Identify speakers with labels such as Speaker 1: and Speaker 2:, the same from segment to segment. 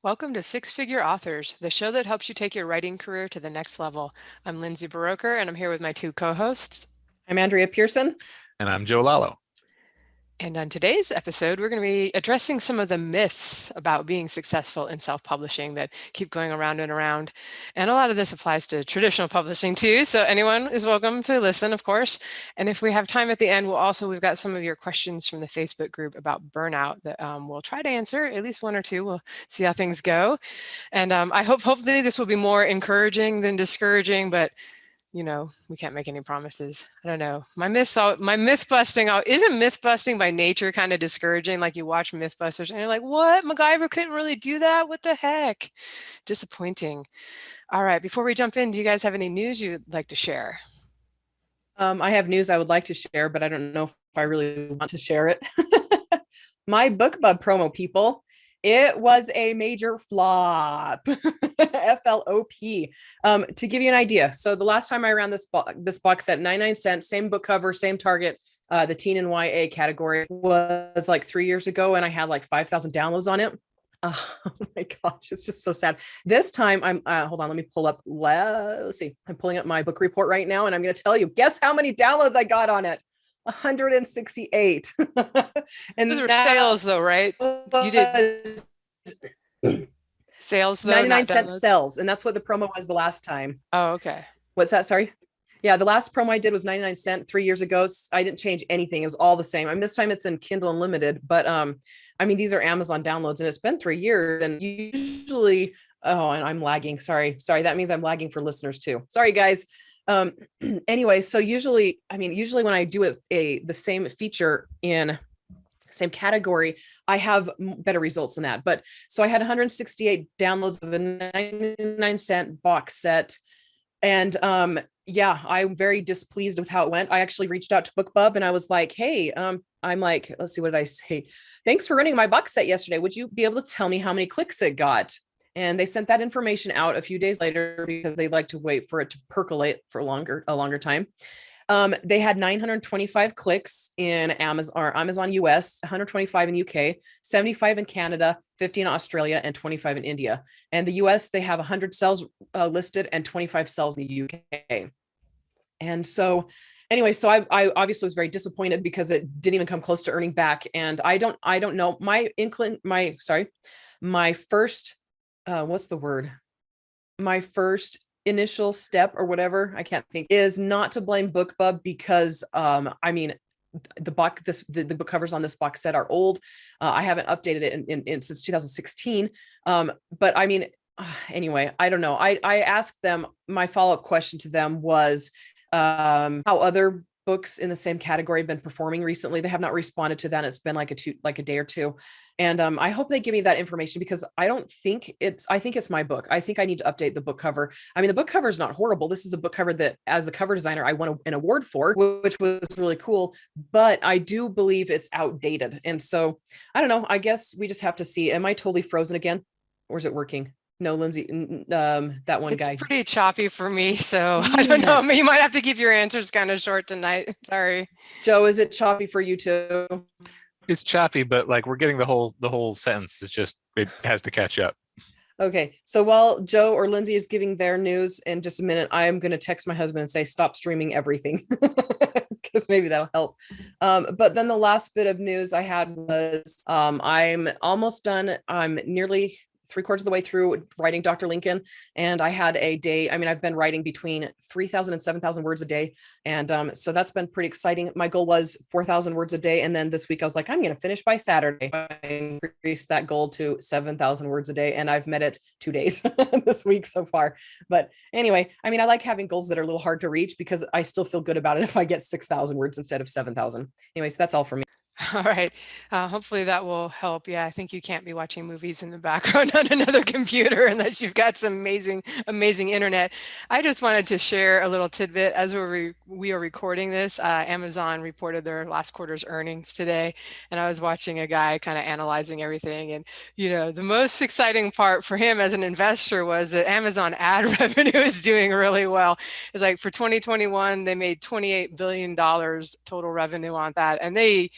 Speaker 1: Welcome to Six Figure Authors, the show that helps you take your writing career to the next level. I'm Lindsay Baroker, and I'm here with my two co-hosts.
Speaker 2: I'm Andrea Pearson.
Speaker 3: And I'm Joe Lalo.
Speaker 1: And on today's episode, we're going to be addressing some of the myths about being successful in self-publishing that keep going around and around. And a lot of this applies to traditional publishing too. So anyone is welcome to listen, of course. And if we have time at the end, we've got some of your questions from the Facebook group about burnout that we'll try to answer, at least one or two. We'll see how things go. And I hopefully this will be more encouraging than discouraging, but we can't make any promises. I don't know. My myth busting isn't myth busting by nature kind of discouraging? Like you watch Mythbusters and you're like, what? MacGyver couldn't really do that? What the heck? Disappointing. All right. Before we jump in, do you guys have any news you'd like to share?
Speaker 2: I have news I would like to share, but I don't know if I really want to share it. My BookBub promo, people. It was a major flop. FLOP. To give you an idea, so the last time I ran this box set, 99 cents, same book cover, same target, the teen and YA category, was like 3 years ago, and I had like 5,000 downloads on it. Oh my gosh, it's just so sad. This time I'm hold on, let me pull up. Let's see. I'm pulling up my book report right now, and I'm going to tell you. Guess how many downloads I got on it? 168.
Speaker 1: And those were sales though, right? You did sales though,
Speaker 2: 99-cent sales, and that's what the promo was the last time.
Speaker 1: Oh, okay.
Speaker 2: What's that? Sorry. Yeah, the last promo I did was 99 cent 3 years ago. I didn't change anything. It was all the same. I mean, this time it's in Kindle Unlimited, but I mean, these are Amazon downloads, and it's been 3 years. And usually, and I'm lagging. Sorry. That means I'm lagging for listeners too. Sorry, guys. Anyway, so usually when I do the same feature in same category, I have better results than that. But so I had 168 downloads of a 99-cent box set. And yeah, I'm very displeased with how it went. I actually reached out to BookBub and I was like, hey, I'm like, let's see, what did I say? Thanks for running my box set yesterday. Would you be able to tell me how many clicks it got? And they sent that information out a few days later because they like to wait for it to percolate for a longer time. They had 925 clicks in Amazon US, 125 in UK, 75 in Canada, 50 in Australia, and 25 in India. And the US, they have 100 cells listed and 25 cells in the UK. And so anyway, so I obviously was very disappointed because it didn't even come close to earning back. And I don't know, my first, what's the word? My first initial step or whatever, I can't think, is not to blame BookBub because I mean, the book covers on this box set are old. I haven't updated it in since 2016. But I mean, anyway, I don't know. I asked them, my follow-up question to them was how other books in the same category have been performing recently. They have not responded to that. It's been like a day or two. And I hope they give me that information because I think it's my book. I think I need to update the book cover. I mean, the book cover is not horrible. This is a book cover that as a cover designer, I won an award for, which was really cool, but I do believe it's outdated. And so I don't know, I guess we just have to see. Am I totally frozen again or is it working? No, Lindsay, that one guy.
Speaker 1: It's pretty choppy for me, so I don't know. You might have to keep your answers kind of short tonight. Sorry.
Speaker 2: Joe, is it choppy for you too?
Speaker 3: It's choppy, but like we're getting the whole sentence. It's just, it has to catch up.
Speaker 2: Okay, so while Joe or Lindsay is giving their news in just a minute, I am going to text my husband and say, stop streaming everything, because maybe that'll help. But then the last bit of news I had was I'm almost done. I'm nearly 3/4 of the way through writing Dr. Lincoln. And I had a day, I mean, I've been writing between 3,000 and 7,000 words a day. And so that's been pretty exciting. My goal was 4,000 words a day. And then this week I was like, I'm going to finish by Saturday. I increased that goal to 7,000 words a day. And I've met it 2 days this week so far. But anyway, I mean, I like having goals that are a little hard to reach because I still feel good about it if I get 6,000 words instead of 7,000. Anyway, so that's all for me.
Speaker 1: All right. Hopefully that will help. Yeah, I think you can't be watching movies in the background on another computer unless you've got some amazing internet. I just wanted to share a little tidbit as we are recording this. Amazon reported their last quarter's earnings today, and I was watching a guy kind of analyzing everything. And the most exciting part for him as an investor was that Amazon ad revenue is doing really well. It's like for 2021, they made $28 billion total revenue on that, and they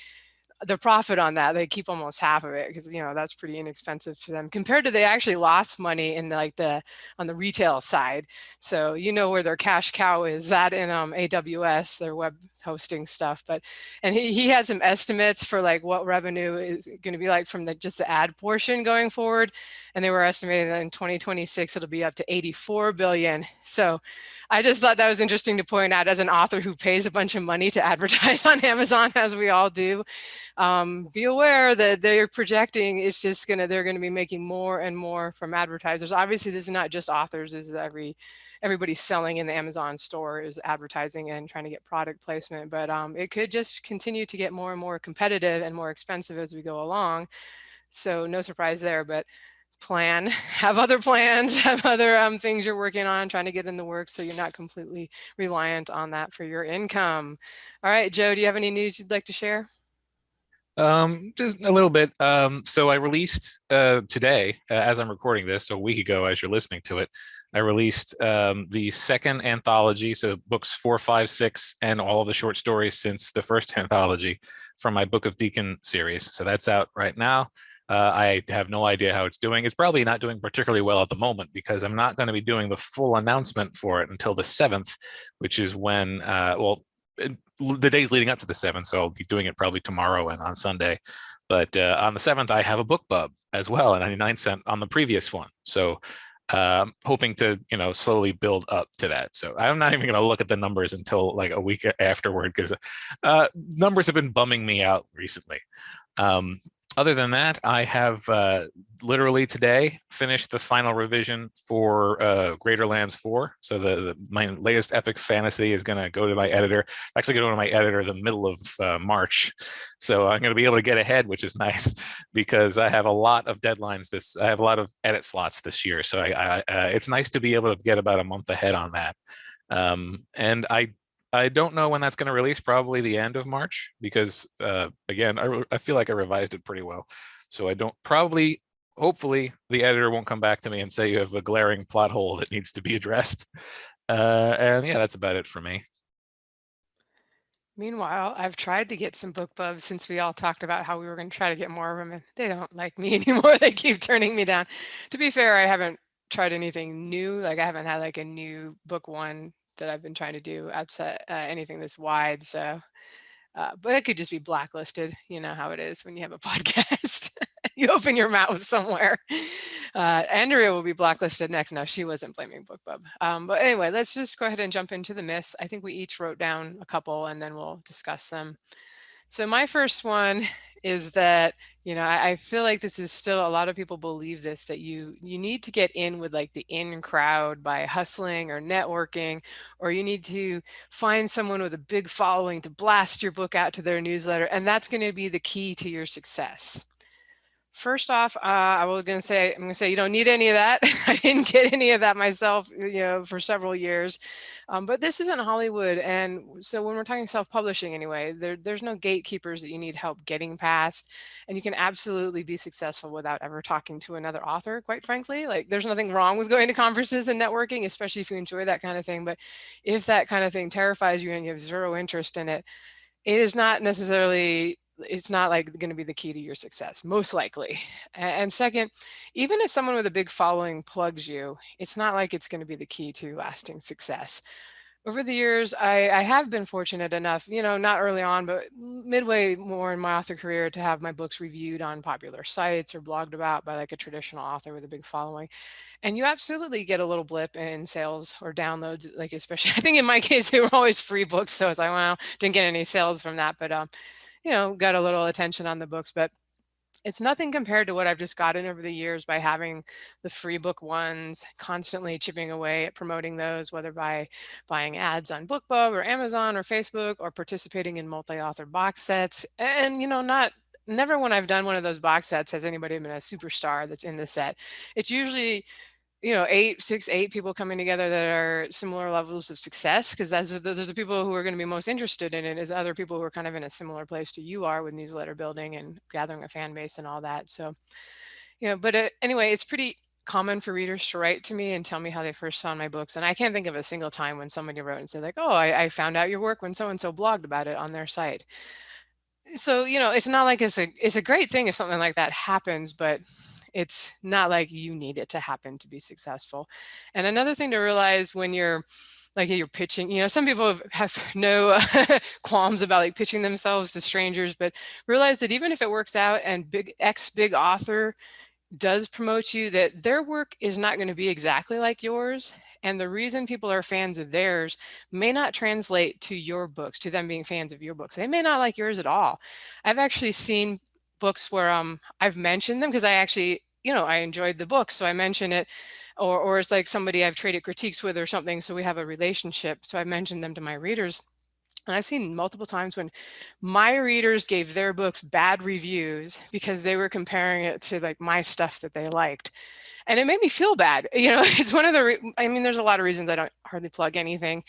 Speaker 1: the profit on that, they keep almost half of it because, you know, that's pretty inexpensive for them compared to they actually lost money in like on the retail side. So you know where their cash cow is, that in AWS, their web hosting stuff. But and he had some estimates for like what revenue is going to be like from just the ad portion going forward, and they were estimating that in 2026 it'll be up to 84 billion. So I just thought that was interesting to point out as an author who pays a bunch of money to advertise on Amazon, as we all do. Be aware that they're projecting it's just they're gonna be making more and more from advertisers. Obviously, this is not just authors. This is everybody selling in the Amazon store is advertising and trying to get product placement. But it could just continue to get more and more competitive and more expensive as we go along. So no surprise there. But have other plans, have other things you're working on, trying to get in the works so you're not completely reliant on that for your income. All right, Joe, do you have any news you'd like to share?
Speaker 3: Just a little bit. So I released today, as I'm recording this, so a week ago, as you're listening to it, I released the second anthology, so books 4, 5, 6, and all of the short stories since the first anthology from my Book of Deacon series. So that's out right now. I have no idea how it's doing. It's probably not doing particularly well at the moment because I'm not going to be doing the full announcement for it until the 7th, which is when, the days leading up to the 7th. So I'll be doing it probably tomorrow and on Sunday. But on the 7th, I have a book pub as well, at 99¢ on the previous one. So hoping to, slowly build up to that. So I'm not even going to look at the numbers until like a week afterward because numbers have been bumming me out recently. Other than that, I have literally today finished the final revision for Greater Lands 4. So my latest epic fantasy is going to go to my editor. Actually, going to my editor the middle of March. So I'm going to be able to get ahead, which is nice because I have a lot of deadlines. I have a lot of edit slots this year. So it's nice to be able to get about a month ahead on that. And I don't know when that's going to release, probably the end of March, because again, I feel like I revised it pretty well. So hopefully the editor won't come back to me and say you have a glaring plot hole that needs to be addressed. And yeah, that's about it for me.
Speaker 1: Meanwhile, I've tried to get some book pubs since we all talked about how we were going to try to get more of them, and they don't like me anymore. They keep turning me down. To be fair, I haven't tried anything new. Like I haven't had like a new book one that I've been trying to do outside anything this wide. So, but it could just be blacklisted. You know how it is when you have a podcast. You open your mouth somewhere. Andrea will be blacklisted next. No, she wasn't blaming BookBub. But anyway, let's just go ahead and jump into the myths. I think we each wrote down a couple and then we'll discuss them. So my first one is that, I feel like this is still a lot of people believe this, that you need to get in with like the in crowd by hustling or networking, or you need to find someone with a big following to blast your book out to their newsletter. And that's going to be the key to your success. First off, I'm going to say you don't need any of that. I didn't get any of that myself, for several years. But this isn't Hollywood. And so when we're talking self-publishing anyway, there's no gatekeepers that you need help getting past. And you can absolutely be successful without ever talking to another author, quite frankly. Like there's nothing wrong with going to conferences and networking, especially if you enjoy that kind of thing. But if that kind of thing terrifies you and you have zero interest in it, it is not necessarily, it's not like going to be the key to your success, most likely. And second, even if someone with a big following plugs you, it's not like it's going to be the key to lasting success. Over the years, I have been fortunate enough, not early on, but midway more in my author career to have my books reviewed on popular sites or blogged about by like a traditional author with a big following. And you absolutely get a little blip in sales or downloads, like especially, I think in my case, they were always free books. So it's like, well, didn't get any sales from that, but, got a little attention on the books. But it's nothing compared to what I've just gotten over the years by having the free book ones, constantly chipping away at promoting those, whether by buying ads on BookBub or Amazon or Facebook, or participating in multi-author box sets. And, never when I've done one of those box sets has anybody been a superstar that's in the set. It's usually 8 people coming together that are similar levels of success, because those are people who are going to be most interested in it, as other people who are kind of in a similar place to you are with newsletter building and gathering a fan base and all that. So, but anyway, it's pretty common for readers to write to me and tell me how they first found my books. And I can't think of a single time when somebody wrote and said like, oh, I found out your work when so-and-so blogged about it on their site. So, it's not like it's a great thing if something like that happens, but it's not like you need it to happen to be successful. And another thing to realize when you're pitching, some people have no qualms about like pitching themselves to strangers, but realize that even if it works out and big author does promote you, that their work is not going to be exactly like yours. And the reason people are fans of theirs may not translate to your books, to them being fans of your books. They may not like yours at all. I've actually seen books where I've mentioned them because I actually, I enjoyed the book. So I mention it, or it's like somebody I've traded critiques with or something. So we have a relationship. So I mentioned them to my readers. And I've seen multiple times when my readers gave their books bad reviews because they were comparing it to like my stuff that they liked. And it made me feel bad. It's one of I mean, there's a lot of reasons I don't hardly plug anything,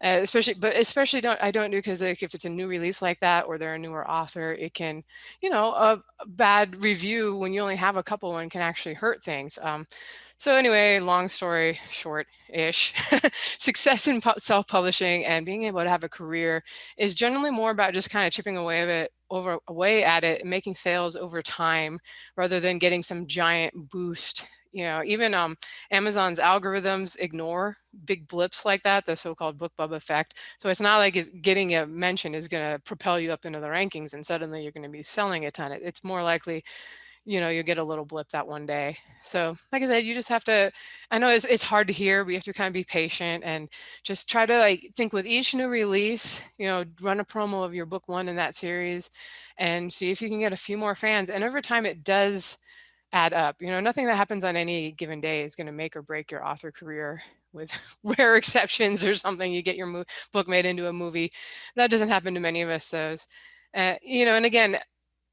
Speaker 1: especially I don't do because like if it's a new release like that or they're a newer author, it can, a bad review when you only have a couple one can actually hurt things. So anyway, long story short-ish, success in self-publishing and being able to have a career is generally more about just kind of chipping away at it and making sales over time rather than getting some giant boost. Even Amazon's algorithms ignore big blips like that, the so-called book bub effect. So it's not like getting a mention is going to propel you up into the rankings and suddenly you're going to be selling a ton. It's more likely you'll get a little blip that one day. So like I said, you just have to, I know it's hard to hear, but you have to kind of be patient and just try to like think with each new release, run a promo of your book one in that series and see if you can get a few more fans. And over time it does add up. Nothing that happens on any given day is going to make or break your author career, with rare exceptions or something. You get your book made into a movie. That doesn't happen to many of us, those. And again,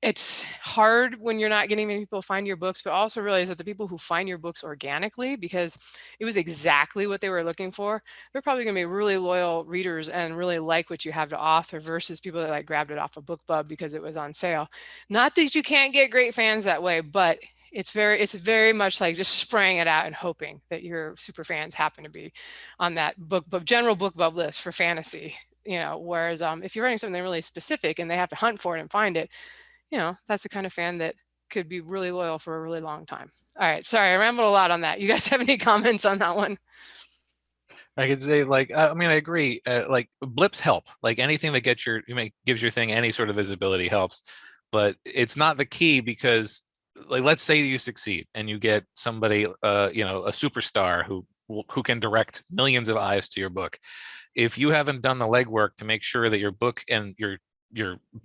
Speaker 1: it's hard when you're not getting many people find your books, but also realize that the people who find your books organically, because it was exactly what they were looking for, they're probably going to be really loyal readers and really like what you have to offer versus people that like grabbed it off a BookBub because it was on sale. Not that you can't get great fans that way, but it's very much like just spraying it out and hoping that your super fans happen to be on that general BookBub list for fantasy. Whereas if you're writing something really specific and they have to hunt for it and find it, that's the kind of fan that could be really loyal for a really long time. All right. Sorry, I rambled a lot on that. You guys have any comments on that one?
Speaker 3: I could say I mean, I agree. Like blips help. Like anything that gives your thing any sort of visibility helps, but it's not the key because, like, let's say you succeed and you get somebody, a superstar who can direct millions of eyes to your book. If you haven't done the legwork to make sure that your book and your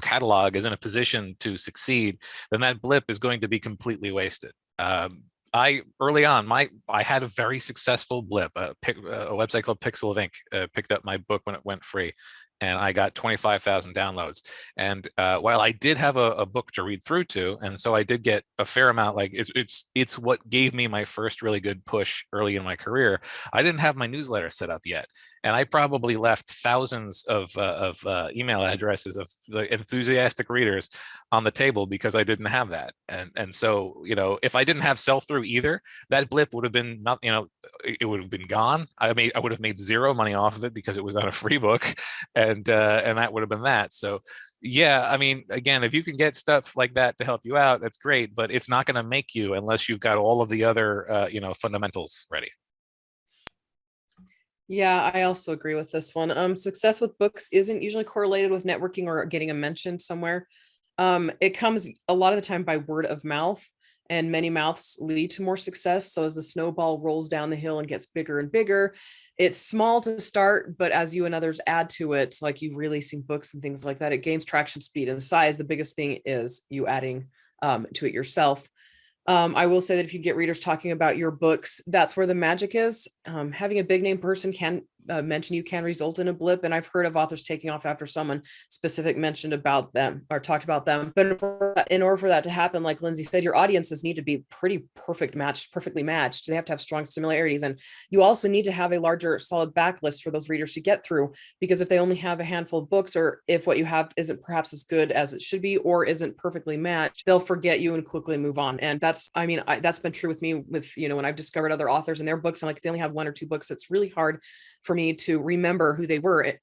Speaker 3: catalog is in a position to succeed, then that blip is going to be completely wasted. I early on, I had a very successful blip. A website called Pixel of Ink picked up my book when it went free, and I got 25,000 downloads. And while I did have a book to read through to, and so I did get a fair amount, like it's what gave me my first really good push early in my career. I didn't have my newsletter set up yet, and I probably left thousands of email addresses of the enthusiastic readers on the table because I didn't have that. And so, if I didn't have sell through either, that blip would have been not, it would have been gone. I would have made zero money off of it because it was on a free book, and that would have been that. So yeah, I mean, again, if you can get stuff like that to help you out, that's great, but it's not going to make you unless you've got all of the other fundamentals ready.
Speaker 2: Yeah, I also agree with this one. Success with books isn't usually correlated with networking or getting a mention somewhere. It comes a lot of the time by word of mouth, and many mouths lead to more success. So as the snowball rolls down the hill and gets bigger and bigger, it's small to start, but as you and others add to it, like you releasing books and things like that, it gains traction, speed, and size. The biggest thing is you adding to it yourself. I will say that if you get readers talking about your books, that's where the magic is. Having a big name person can mention you can result in a blip. And I've heard of authors taking off after someone specific mentioned about them or talked about them. But in order for that to happen, like Lindsay said, your audiences need to be perfectly matched. They have to have strong similarities. And you also need to have a larger, solid backlist for those readers to get through, because if they only have a handful of books, or if what you have isn't perhaps as good as it should be, or isn't perfectly matched, they'll forget you and quickly move on. And that's been true with me with, when I've discovered other authors and their books, I'm like, they only have one or two books. It's really hard for me to remember who they were,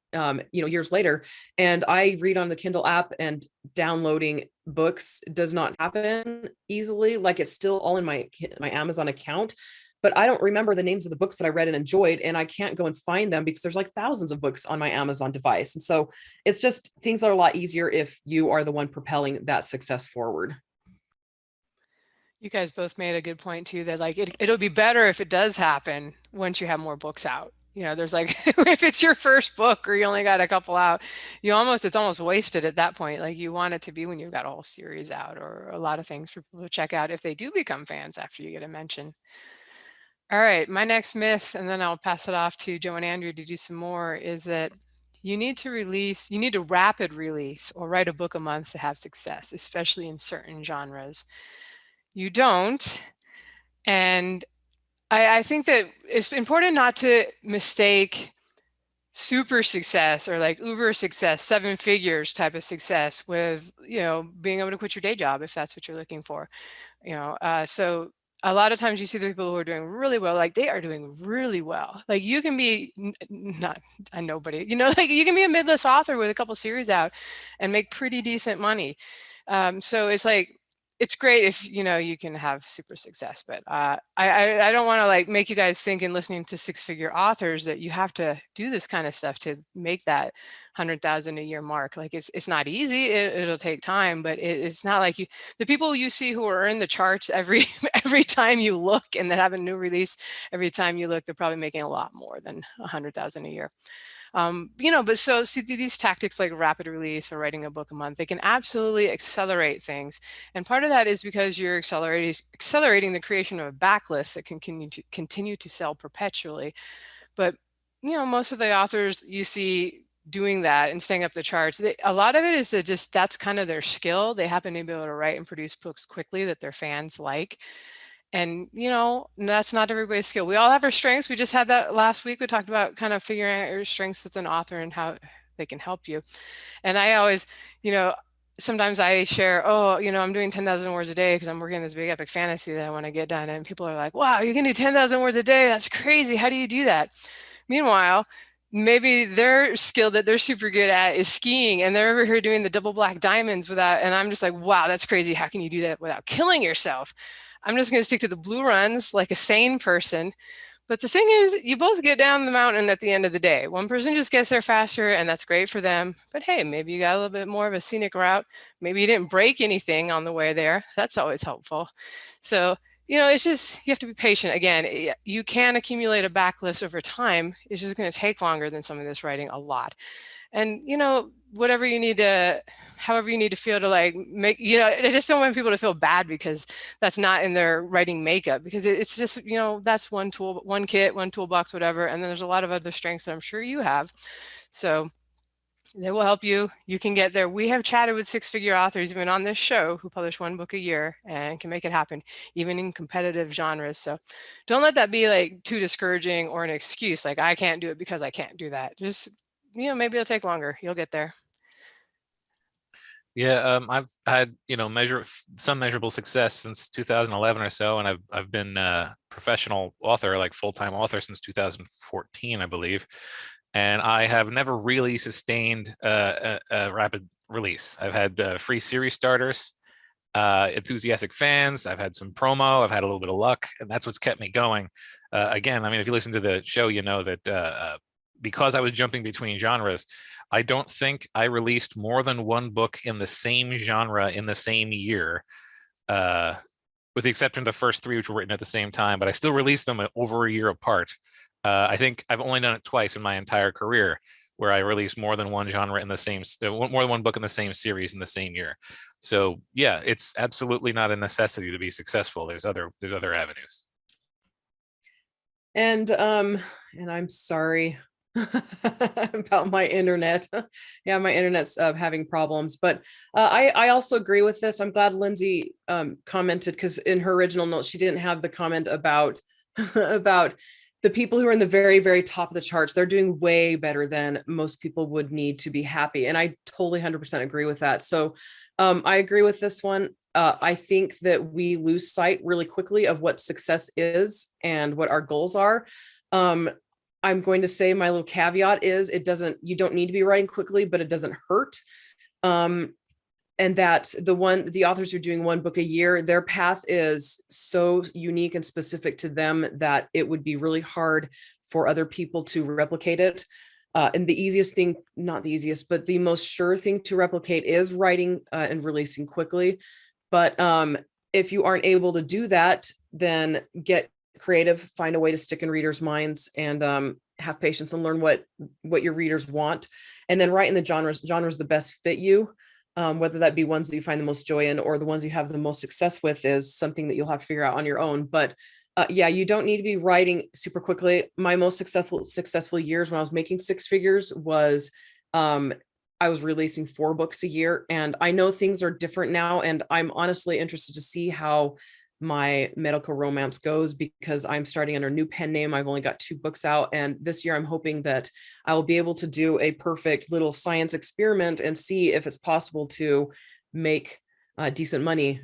Speaker 2: years later. And I read on the Kindle app, and downloading books does not happen easily. Like, it's still all in my Amazon account, but I don't remember the names of the books that I read and enjoyed, and I can't go and find them because there's like thousands of books on my Amazon device. And so it's just, things are a lot easier if you are the one propelling that success forward.
Speaker 1: You guys both made a good point too, that like it'll be better if it does happen once you have more books out. There's like if it's your first book or you only got a couple out, it's almost wasted at that point. Like, you want it to be when you've got a whole series out or a lot of things for people to check out if they do become fans after you get a mention. All right, my next myth, and then I'll pass it off to Joe and Andrew to do some more, is that you need to rapid release or write a book a month to have success, especially in certain genres. You don't. And I think that it's important not to mistake super success or like uber success, 7 figures type of success with, being able to quit your day job if that's what you're looking for. So a lot of times you see the people who are doing really well, like they are doing really well. Like, you can be not a nobody, like you can be a midlist author with a couple series out and make pretty decent money. So it's like, it's great if you can have super success, but I don't want to like make you guys think in listening to 6-figure authors that you have to do this kind of stuff to make that 100,000 a year mark. Like, it's not easy. It'll take time, but it's not like the people you see who are in the charts every time you look, and that have a new release every time you look, they're probably making a lot more than 100,000 a year. But so see, these tactics like rapid release or writing a book a month, they can absolutely accelerate things. And part of that is because you're accelerating the creation of a backlist that can continue to sell perpetually. But, most of the authors you see doing that and staying up the charts, a lot of it is that that's kind of their skill. They happen to be able to write and produce books quickly that their fans like. And, that's not everybody's skill. We all have our strengths. We just had that last week. We talked about kind of figuring out your strengths as an author and how they can help you. And I always, sometimes I share, I'm doing 10,000 words a day because I'm working on this big epic fantasy that I want to get done. And people are like, wow, you can do 10,000 words a day. That's crazy. How do you do that? Meanwhile, maybe their skill that they're super good at is skiing, and they're over here doing the double black diamonds and I'm just like, wow, that's crazy. How can you do that without killing yourself? I'm just going to stick to the blue runs like a sane person. But the thing is, you both get down the mountain at the end of the day. One person just gets there faster, and that's great for them. But hey, maybe you got a little bit more of a scenic route. Maybe you didn't break anything on the way there. That's always helpful. So, it's just, you have to be patient. Again, you can accumulate a backlist over time. It's just going to take longer than some of this writing a lot. And, however you need to feel to like make, I just don't want people to feel bad because that's not in their writing makeup, because it's just, that's one tool, one kit, one toolbox, whatever. And then there's a lot of other strengths that I'm sure you have. So they will help you. You can get there. We have chatted with 6-figure authors, even on this show, who publish 1 book a year and can make it happen, even in competitive genres. So don't let that be like too discouraging or an excuse. Like, I can't do it because I can't do that. Just, maybe it'll take longer. You'll get there.
Speaker 3: Yeah, I've had some measurable success since 2011 or so, and I've been a professional author, like full-time author, since 2014, I believe, and I have never really sustained a rapid release. I've had free series starters, enthusiastic fans. I've had some promo. I've had a little bit of luck, and that's what's kept me going. Again, I mean, if you listen to the show, you know that because I was jumping between genres, I don't think I released more than 1 book in the same genre in the same year, with the exception of the first 3, which were written at the same time, but I still released them over a year apart. I think I've only done it twice in my entire career, where I released more than 1 genre in the same, more than 1 book in the same series in the same year. So yeah, it's absolutely not a necessity to be successful. There's other avenues.
Speaker 2: And I'm sorry about my internet. Yeah, my internet's having problems, but I also agree with this. I'm glad Lindsay commented, because in her original note, she didn't have the comment about about the people who are in the very, very top of the charts. They're doing way better than most people would need to be happy. And I totally 100% agree with that. So I agree with this one. I think that we lose sight really quickly of what success is and what our goals are. I'm going to say my little caveat is you don't need to be writing quickly, but it doesn't hurt. And that the authors who are doing one book a year, their path is so unique and specific to them that it would be really hard for other people to replicate it. And the easiest thing, not the easiest, but the most sure thing to replicate is writing and releasing quickly. But if you aren't able to do that, then get creative, find a way to stick in readers' minds, and have patience and learn what your readers want, and then write in the genres that best fit you. Whether that be ones that you find the most joy in or the ones you have the most success with is something that you'll have to figure out on your own. But yeah, you don't need to be writing super quickly. My most successful years when I was making six figures was I was releasing 4 books a year, and I know things are different now, and I'm honestly interested to see how my medical romance goes, because I'm starting under a new pen name. I've only got 2 books out, and this year I'm hoping that I will be able to do a perfect little science experiment and see if it's possible to make decent money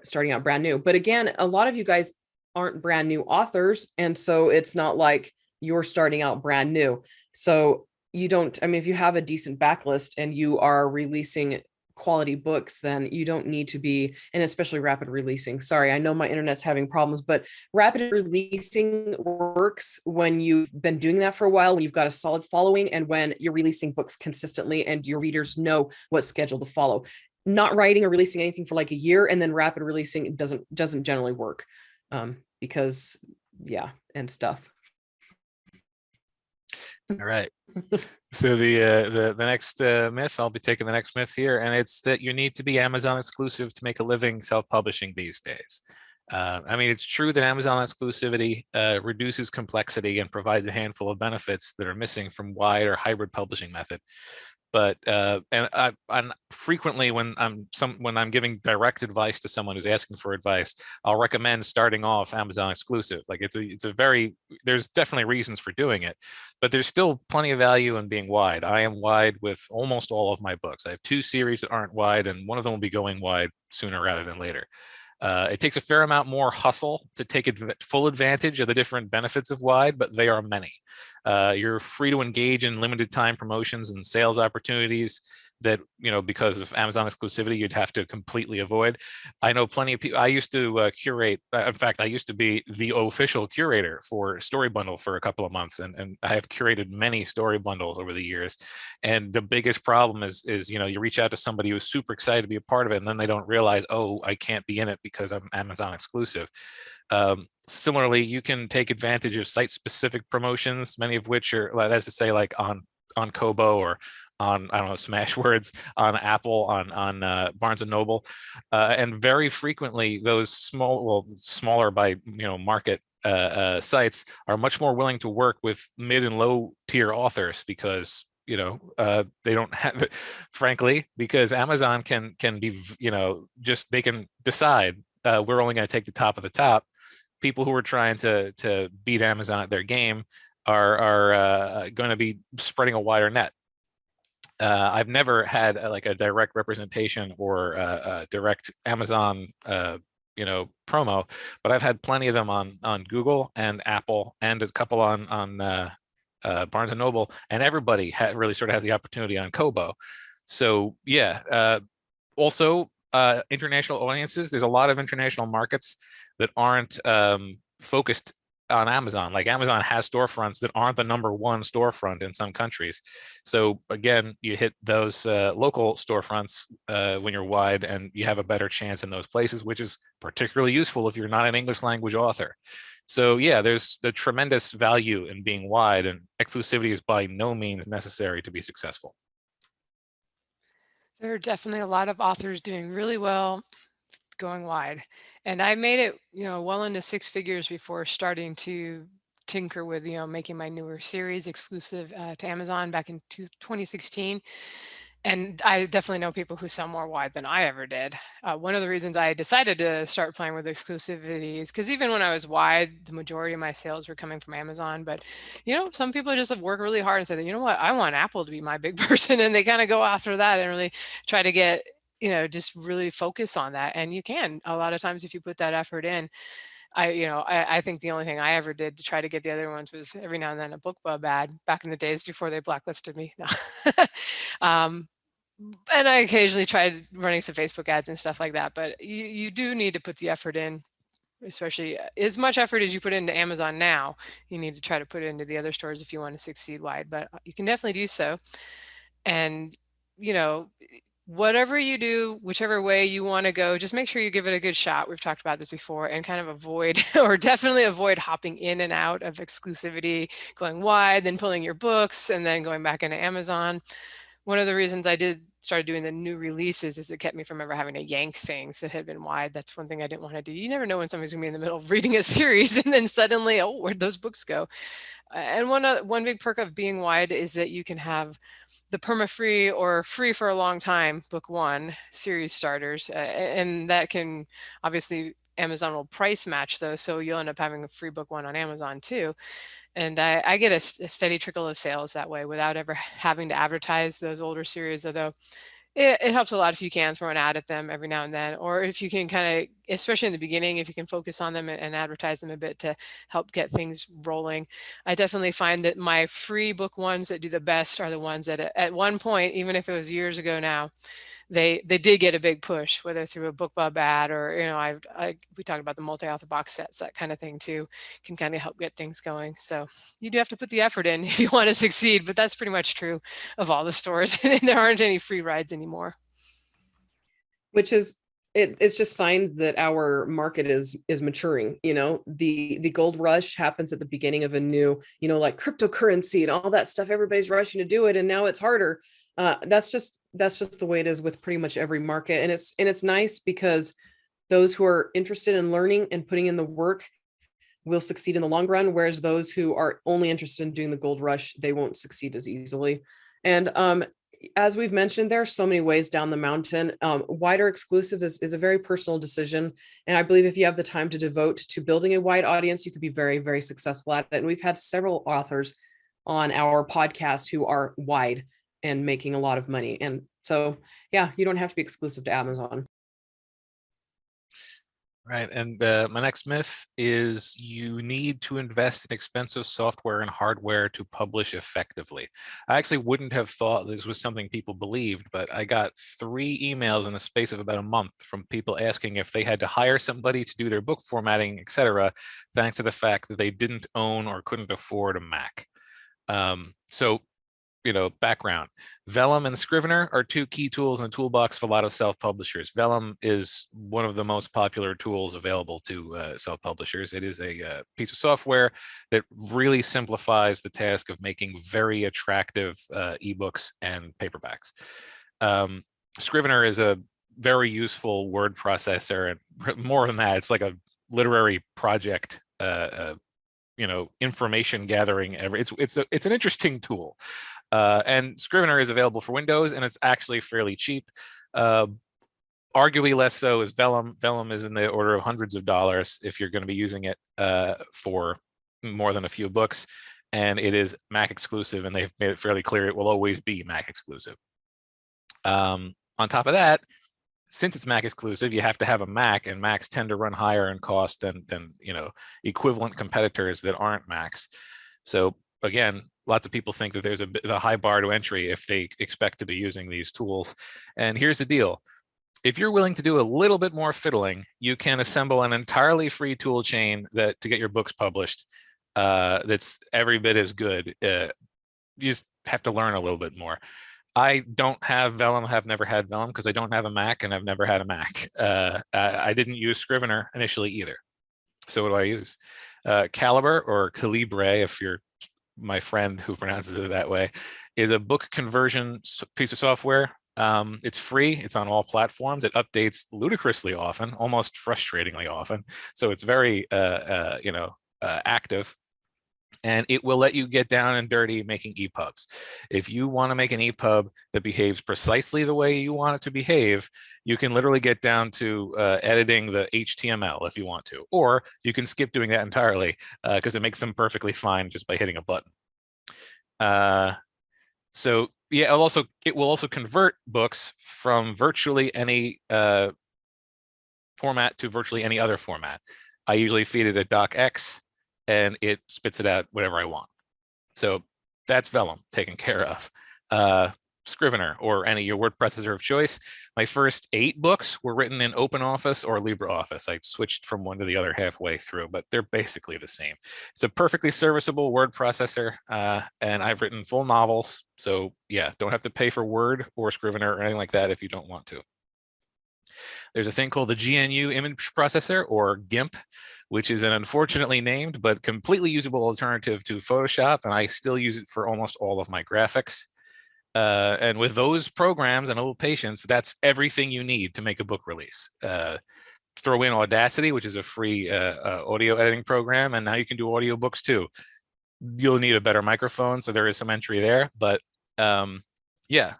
Speaker 2: starting out brand new. But again, a lot of you guys aren't brand new authors, and so it's not like you're starting out brand new. So you don't, I mean, if you have a decent backlist and you are releasing quality books, then you don't need to be, and especially rapid releasing. Sorry, I know my internet's having problems, but rapid releasing works when you've been doing that for a while, when you've got a solid following, and when you're releasing books consistently and your readers know what schedule to follow. Not writing or releasing anything for like a year and then rapid releasing doesn't generally work, because yeah, and stuff.
Speaker 3: All right. So the next myth, I'll be taking the next myth here, and it's that you need to be Amazon exclusive to make a living self-publishing these days. I mean, it's true that Amazon exclusivity reduces complexity and provides a handful of benefits that are missing from wide or hybrid publishing method. But I'm frequently when I'm giving direct advice to someone who's asking for advice, I'll recommend starting off Amazon exclusive. Like there's definitely reasons for doing it, but there's still plenty of value in being wide. I am wide with almost all of my books. I have 2 series that aren't wide, and one of them will be going wide sooner rather than later. It takes a fair amount more hustle to take full advantage of the different benefits of wide, but they are many. You're free to engage in limited time promotions and sales opportunities that, because of Amazon exclusivity, you'd have to completely avoid. I know plenty of people. I used to curate. In fact, I used to be the official curator for Story Bundle for a couple of months, and I have curated many story bundles over the years. And the biggest problem is you reach out to somebody who's super excited to be a part of it, and then they don't realize, oh, I can't be in it because I'm Amazon exclusive. Similarly, you can take advantage of site-specific promotions, many of which are, as to say, like on Kobo or on, I don't know, Smashwords, on Apple, on Barnes and Noble, and very frequently those smaller by market sites are much more willing to work with mid and low tier authors because they don't have, frankly, because Amazon can be just, they can decide we're only going to take the top of the top. People who are trying to beat Amazon at their game are going to be spreading a wider net. I've never had a direct representation or a direct Amazon promo, but I've had plenty of them on Google and Apple and a couple on Barnes and Noble, and everybody really sort of has the opportunity on Kobo. So yeah, also international audiences. There's a lot of international markets that aren't focused on Amazon. Like Amazon has storefronts that aren't the #1 storefront in some countries. So again, you hit those local storefronts when you're wide, and you have a better chance in those places, which is particularly useful if you're not an English language author. So yeah, there's the tremendous value in being wide, and exclusivity is by no means necessary to be successful.
Speaker 1: There are definitely a lot of authors doing really well going wide. And I made it, well into 6 figures before starting to tinker with, making my newer series exclusive to Amazon back in 2016. And I definitely know people who sell more wide than I ever did. One of the reasons I decided to start playing with exclusivity is because even when I was wide, the majority of my sales were coming from Amazon. But, some people just work really hard and say that, what, I want Apple to be my big person. And they kind of go after that and really try to get, just really focus on that. And you can a lot of times if you put that effort in. I think the only thing I ever did to try to get the other ones was every now and then a BookBub ad back in the days before they blacklisted me. No. um, and I occasionally tried running some Facebook ads and stuff like that, but you do need to put the effort in, especially as much effort as you put into Amazon now, you need to try to put it into the other stores if you want to succeed wide, but you can definitely do so. And, you know, whatever you do, whichever way you want to go, just make sure you give it a good shot. We've talked about this before, and kind of avoid or definitely avoid hopping in and out of exclusivity, going wide, then pulling your books and then going back into Amazon. One of the reasons I started doing the new releases is it kept me from ever having to yank things that had been wide. That's one thing I didn't want to do. You never know when somebody's gonna be in the middle of reading a series and then suddenly, oh, where'd those books go? And one big perk of being wide is that you can have the perma-free or free for a long time book one series starters, and that can obviously Amazon will price match those, so you'll end up having a free book one on Amazon too. And I get a steady trickle of sales that way without ever having to advertise those older series, although it helps a lot if you can throw an ad at them every now and then, or if you can kind of, especially in the beginning, if you can focus on them and advertise them a bit to help get things rolling. I definitely find that my free book ones that do the best are the ones that at one point, even if it was years ago now, they did get a big push, whether through a BookBub ad or, we talked about the multi-author box sets, that kind of thing too, can kind of help get things going. So you do have to put the effort in if you want to succeed, but that's pretty much true of all the stores. And there aren't any free rides anymore.
Speaker 2: Which is, it's just signs that our market is maturing. The gold rush happens at the beginning of a new, like cryptocurrency and all that stuff. Everybody's rushing to do it, and now it's harder. That's just the way it is with pretty much every market. And it's nice because those who are interested in learning and putting in the work will succeed in the long run, whereas those who are only interested in doing the gold rush, they won't succeed as easily. And as we've mentioned, there are so many ways down the mountain. Wider exclusive is a very personal decision. And I believe if you have the time to devote to building a wide audience, you could be very, very successful at it. And we've had several authors on our podcast who are wide and making a lot of money. And so, yeah, you don't have to be exclusive to Amazon.
Speaker 3: Right. And my next myth is you need to invest in expensive software and hardware to publish effectively. I actually wouldn't have thought this was something people believed, but I got 3 emails in the space of about a month from people asking if they had to hire somebody to do their book formatting, etc., thanks to the fact that they didn't own or couldn't afford a Mac. So background. Vellum and Scrivener are 2 key tools in the toolbox for a lot of self-publishers. Vellum is one of the most popular tools available to self-publishers. It is a piece of software that really simplifies the task of making very attractive ebooks and paperbacks. Scrivener is a very useful word processor, and more than that, it's like a literary project information gathering. It's an interesting tool. And Scrivener is available for Windows, and it's actually fairly cheap. Arguably less so is Vellum. Vellum is in the order of hundreds of dollars if you're going to be using it for more than a few books. And it is Mac exclusive, and they've made it fairly clear it will always be Mac exclusive. On top of that, since it's Mac exclusive, you have to have a Mac, and Macs tend to run higher in cost than equivalent competitors that aren't Macs. So again, lots of people think that there's a high bar to entry if they expect to be using these tools. And here's the deal. If you're willing to do a little bit more fiddling, you can assemble an entirely free tool chain to get your books published that's every bit as good. You just have to learn a little bit more. I don't have Vellum, have never had Vellum because I don't have a Mac and I've never had a Mac. I didn't use Scrivener initially either. So what do I use? Calibre, or Calibre, if you're my friend who pronounces it that way, is a book conversion piece of software. It's free. It's on all platforms. It updates ludicrously often, almost frustratingly often. So it's very, active. And it will let you get down and dirty making EPUBs. If you want to make an EPUB that behaves precisely the way you want it to behave, you can literally get down to editing the HTML if you want to, or you can skip doing that entirely because it makes them perfectly fine just by hitting a button. So yeah, it will also convert books from virtually any format to virtually any other format. I usually feed it a docx, and it spits it out whatever I want. So that's Vellum taken care of. Scrivener or any your word processor of choice. My first 8 books were written in OpenOffice or LibreOffice. I switched from one to the other halfway through, but they're basically the same. It's a perfectly serviceable word processor, and I've written full novels. So yeah, don't have to pay for Word or Scrivener or anything like that if you don't want to. There's a thing called the GNU image processor, or GIMP, which is an unfortunately named but completely usable alternative to Photoshop, and I still use it for almost all of my graphics. And with those programs and a little patience, that's everything you need to make a book release. Throw in Audacity, which is a free audio editing program, and now you can do audiobooks too. You'll need a better microphone, so there is some entry there. But yeah,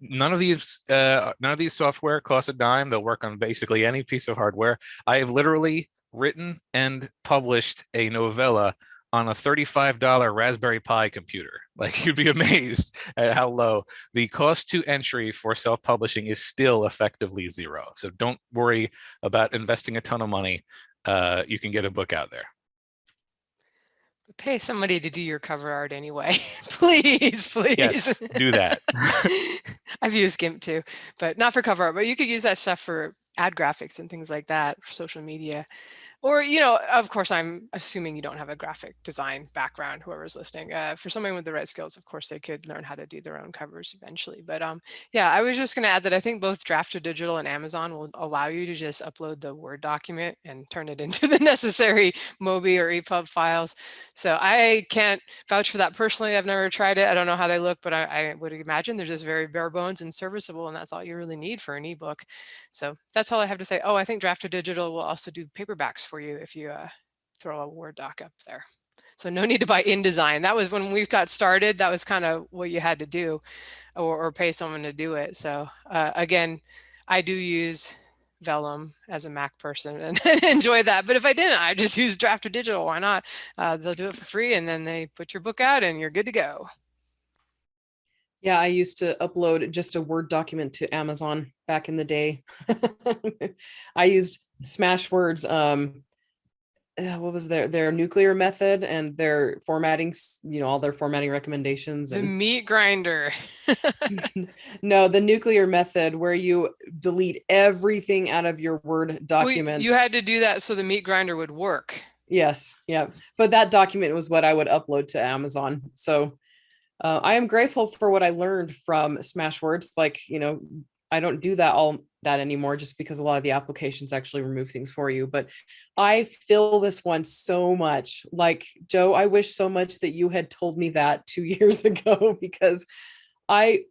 Speaker 3: none of these software costs a dime. They'll work on basically any piece of hardware. I have literally written and published a novella on a $35 Raspberry Pi computer. Like, you'd be amazed at how low the cost to entry for self-publishing is. Still effectively zero. So don't worry about investing a ton of money. You can get a book out there.
Speaker 1: Pay somebody to do your cover art anyway. Please.
Speaker 3: Yes, do that.
Speaker 1: I've used GIMP too, but not for cover art, but you could use that stuff for ad graphics and things like that for social media. Or, of course, I'm assuming you don't have a graphic design background, whoever's listening. For someone with the right skills, of course, they could learn how to do their own covers eventually. But yeah, I was just going to add that I think both Draft2Digital and Amazon will allow you to just upload the Word document and turn it into the necessary MOBI or EPUB files. So I can't vouch for that personally. I've never tried it. I don't know how they look, but I would imagine they're just very bare bones and serviceable, and that's all you really need for an ebook. So that's all I have to say. Oh, I think Draft2Digital will also do paperbacks for you if you throw a Word doc up there. So no need to buy InDesign. That was when we got started. That was kind of what you had to do, or pay someone to do it. So again, I do use Vellum as a Mac person and enjoy that. But if I didn't, I just use Draft2Digital. Why not? They'll do it for free, and then they put your book out and you're good to go.
Speaker 2: Yeah, I used to upload just a Word document to Amazon back in the day. I used Smashwords, what was their nuclear method and their formatting, all their formatting recommendations.
Speaker 1: The meat grinder.
Speaker 2: No, the nuclear method, where you delete everything out of your Word document.
Speaker 1: Well, you had to do that so the meat grinder would work.
Speaker 2: Yes, yeah. But that document was what I would upload to Amazon. So I am grateful for what I learned from Smashwords. Like, I don't do that anymore, just because a lot of the applications actually remove things for you. But I feel this one so much. Like, Joe, I wish so much that you had told me that 2 years ago, because I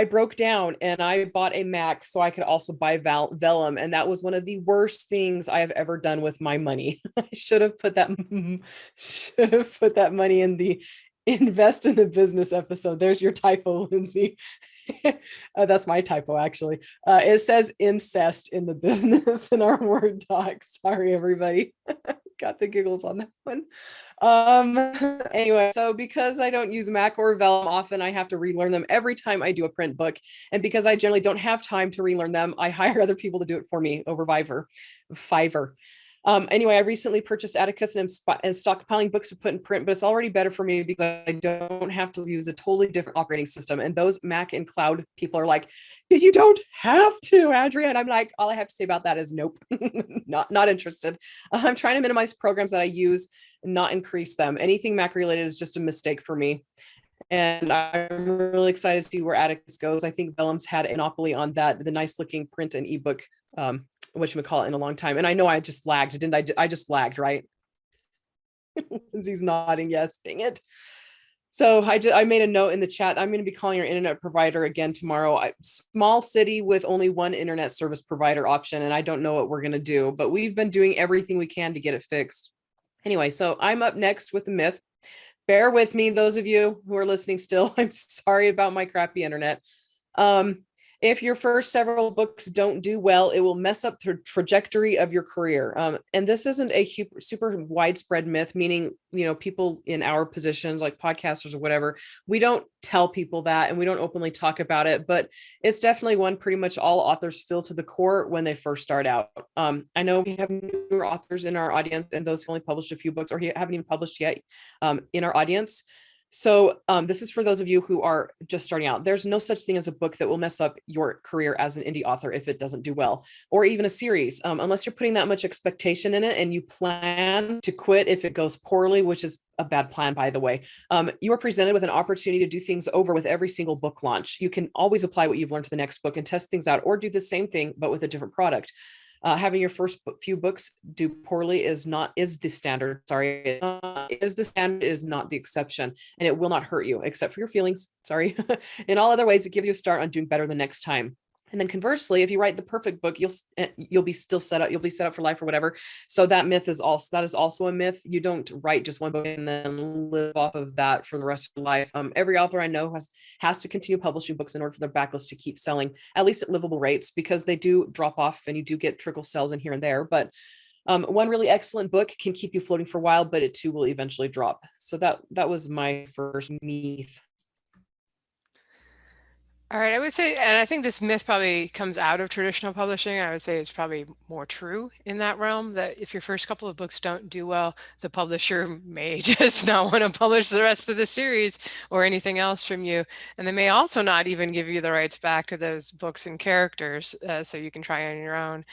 Speaker 2: broke down and I bought a Mac so I could also buy Vellum, and that was one of the worst things I have ever done with my money. I should have put that money in the invest in the business episode. There's your typo, Lindsay. That's my typo, actually. It says incest in the business in our Word doc. Sorry, everybody. Got the giggles on that one. Anyway, so because I don't use Mac or Vellum often, I have to relearn them every time I do a print book. And because I generally don't have time to relearn them, I hire other people to do it for me over Fiverr. Anyway, I recently purchased Atticus and stockpiling books to put in print, but it's already better for me because I don't have to use a totally different operating system. And those Mac and cloud people are like, you don't have to, Andrea. And I'm like, all I have to say about that is nope, not interested. I'm trying to minimize programs that I use and not increase them. Anything Mac related is just a mistake for me. And I'm really excited to see where Atticus goes. I think Vellum's had a monopoly on that, the nice looking print and ebook whatchamacallit in a long time. And I know I just lagged, didn't I? I just lagged, right? Lindsay's nodding, yes, dang it. So I made a note in the chat. I'm going to be calling our internet provider again tomorrow. Small city with only one internet service provider option, and I don't know what we're going to do, but we've been doing everything we can to get it fixed. Anyway, so I'm up next with the myth. Bear with me, those of you who are listening still. I'm sorry about my crappy internet. If your first several books don't do well, it will mess up the trajectory of your career. And this isn't a super widespread myth, meaning, people in our positions like podcasters or whatever, we don't tell people that and we don't openly talk about it, but it's definitely one pretty much all authors feel to the core when they first start out. I know we have newer authors in our audience and those who only published a few books or haven't even published yet in our audience. So this is for those of you who are just starting out. There's no such thing as a book that will mess up your career as an indie author if it doesn't do well, or even a series, unless you're putting that much expectation in it and you plan to quit if it goes poorly, which is a bad plan, by the way. You are presented with an opportunity to do things over with every single book launch. You can always apply what you've learned to the next book and test things out, or do the same thing, but with a different product. Having your first few books do poorly is the standard. Sorry, is the standard, is not the exception, and it will not hurt you except for your feelings. Sorry. In all other ways, it gives you a start on doing better the next time. And then conversely, if you write the perfect book, you'll be still set up. You'll be set up for life or whatever. So that is also a myth. You don't write just one book and then live off of that for the rest of your life. Every author I know has to continue publishing books in order for their backlist to keep selling, at least at livable rates, because they do drop off and you do get trickle sales in here and there. But one really excellent book can keep you floating for a while, but it too will eventually drop. So that was my first myth.
Speaker 1: All right, I would say, and I think this myth probably comes out of traditional publishing. I would say it's probably more true in that realm, that if your first couple of books don't do well, the publisher may just not want to publish the rest of the series or anything else from you. And they may also not even give you the rights back to those books and characters, so you can try on your own.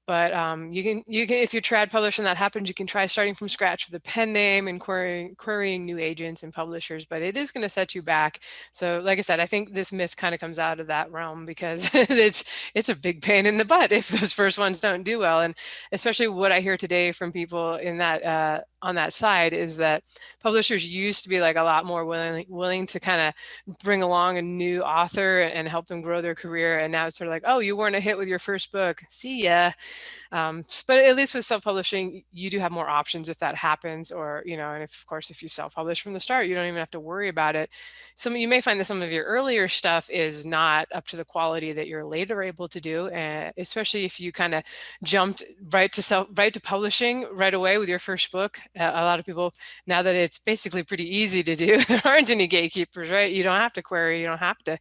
Speaker 1: But you can, if you trad publish and that happens, you can try starting from scratch with a pen name and querying new agents and publishers, but it is going to set you back. So like I said, I think this myth kind of comes out of that realm because it's a big pain in the butt if those first ones don't do well. And especially what I hear today from people in that on that side is that publishers used to be like a lot more willing to kind of bring along a new author and help them grow their career. And now it's sort of like, oh, you weren't a hit with your first book. See ya. But at least with self-publishing, you do have more options if that happens, or, and of course, if you self-publish from the start, you don't even have to worry about it. You may find that some of your earlier stuff is not up to the quality that you're later able to do, especially if you kind of jumped right to publishing right away with your first book. A lot of people, now that it's basically pretty easy to do, there aren't any gatekeepers, right? You don't have to query, you don't have to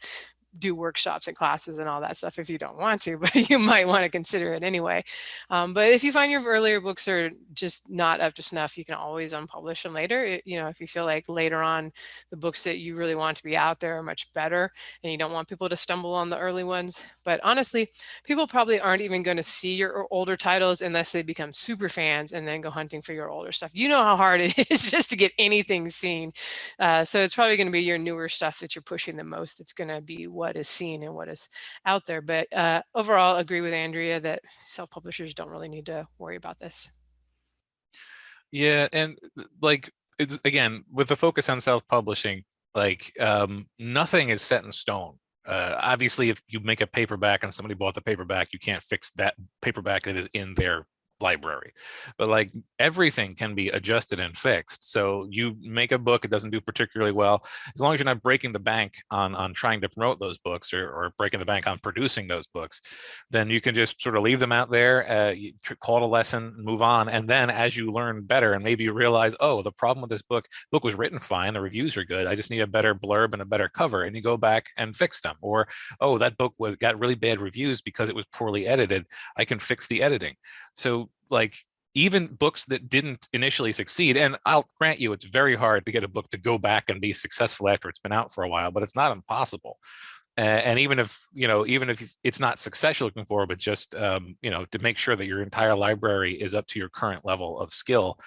Speaker 1: do workshops and classes and all that stuff if you don't want to, but you might want to consider it anyway. But if you find your earlier books are just not up to snuff, you can always unpublish them later. If you feel like later on the books that you really want to be out there are much better and you don't want people to stumble on the early ones. But honestly, people probably aren't even going to see your older titles unless they become super fans and then go hunting for your older stuff. You know how hard it is just to get anything seen. So it's probably going to be your newer stuff that you're pushing the most. It's going to be what is seen and what is out there. But overall, agree with Andrea that self-publishers don't really need to worry about this.
Speaker 3: Yeah, and like again, with the focus on self-publishing, like nothing is set in stone. Obviously, if you make a paperback and somebody bought the paperback, you can't fix that paperback that is in their library, but like everything can be adjusted and fixed. So you make a book, it doesn't do particularly well, as long as you're not breaking the bank on trying to promote those books or breaking the bank on producing those books, then you can just sort of leave them out there, call it a lesson, move on. And then as you learn better and maybe you realize, oh, the problem with this book was written fine, the reviews are good, I just need a better blurb and a better cover, and you go back and fix them. Or, oh, that book got really bad reviews because it was poorly edited, I can fix the editing. So like even books that didn't initially succeed, and I'll grant you it's very hard to get a book to go back and be successful after it's been out for a while, but it's not impossible. And even if it's not success you're looking for, but just to make sure that your entire library is up to your current level of skill,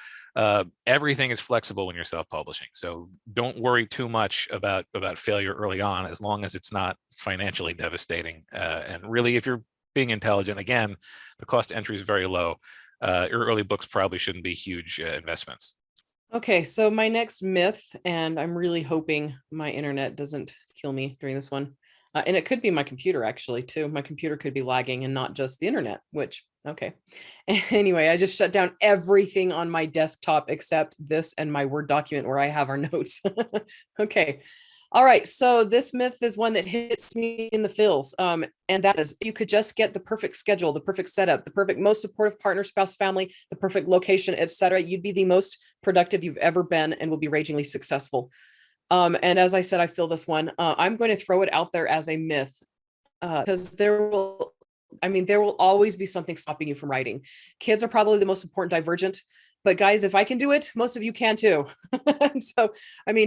Speaker 3: everything is flexible when you're self-publishing. So don't worry too much about failure early on, as long as it's not financially devastating. And really, if you're being intelligent, again, the cost to entry is very low. Your early books probably shouldn't be huge investments.
Speaker 2: Okay, so my next myth, and I'm really hoping my internet doesn't kill me during this one. And it could be my computer actually too. My computer could be lagging and not just the internet, which, okay. Anyway, I just shut down everything on my desktop except this and my Word document where I have our notes. Okay. All right, so this myth is one that hits me in the feels. And that is, you could just get the perfect schedule, the perfect setup, the perfect, most supportive partner, spouse, family, the perfect location, etc. You'd be the most productive you've ever been and will be ragingly successful. And as I said, I feel this one. I'm going to throw it out there as a myth because there will always be something stopping you from writing. Kids are probably the most important divergent, but guys, if I can do it, most of you can too. So,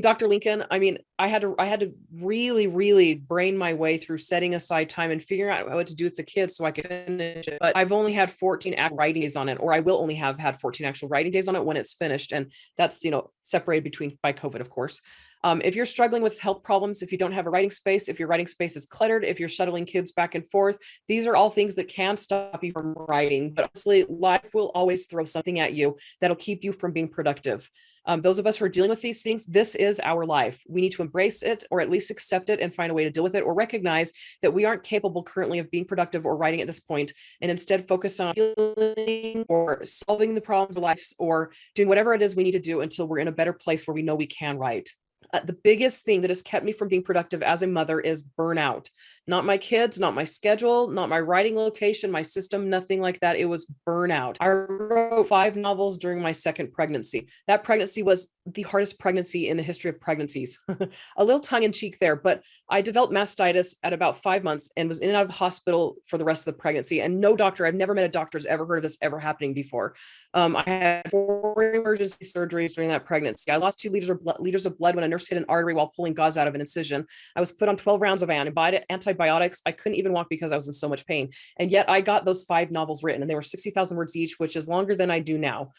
Speaker 2: Dr. Lincoln, I had to really, really brain my way through setting aside time and figuring out what to do with the kids so I could finish it. But I've only had 14 actual writing days on it, or I will only have had 14 actual writing days on it when it's finished. And that's, separated between by COVID, of course. If you're struggling with health problems, if you don't have a writing space, if your writing space is cluttered, if you're shuttling kids back and forth, these are all things that can stop you from writing. But honestly, life will always throw something at you that'll keep you from being productive. Those of us who are dealing with these things, this is our life. We need to embrace it, or at least accept it and find a way to deal with it, or recognize that we aren't capable currently of being productive or writing at this point, and instead focus on healing or solving the problems of life, or doing whatever it is we need to do until we're in a better place where we know we can write. The biggest thing that has kept me from being productive as a mother is burnout. Not my kids, not my schedule, not my writing location, my system, nothing like that. It was burnout. I wrote 5 novels during my second pregnancy. That pregnancy was the hardest pregnancy in the history of pregnancies. A little tongue in cheek there, but I developed mastitis at about 5 months and was in and out of the hospital for the rest of the pregnancy. And no doctor, I've never met a doctor who's ever heard of this ever happening before. I had 4 emergency surgeries during that pregnancy. I lost 2 liters of blood when a nurse hit an artery while pulling gauze out of an incision. I was put on 12 rounds of antibiotics. I couldn't even walk because I was in so much pain. And yet I got those 5 novels written, and they were 60,000 words each, which is longer than I do now.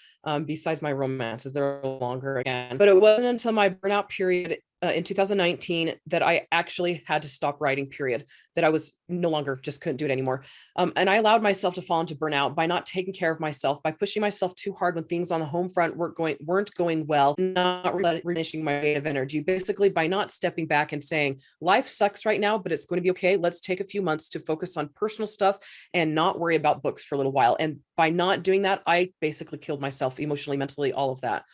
Speaker 2: Besides my romances, they're longer again. But it wasn't until my burnout period in 2019 that I actually had to stop writing, period, that I was no longer, just couldn't do it anymore. And I allowed myself to fall into burnout by not taking care of myself, by pushing myself too hard when things on the home front weren't going well, not replenishing my rate of energy, basically by not stepping back and saying, life sucks right now, but it's going to be okay. Let's take a few months to focus on personal stuff and not worry about books for a little while. And by not doing that, I basically killed myself emotionally, mentally, all of that.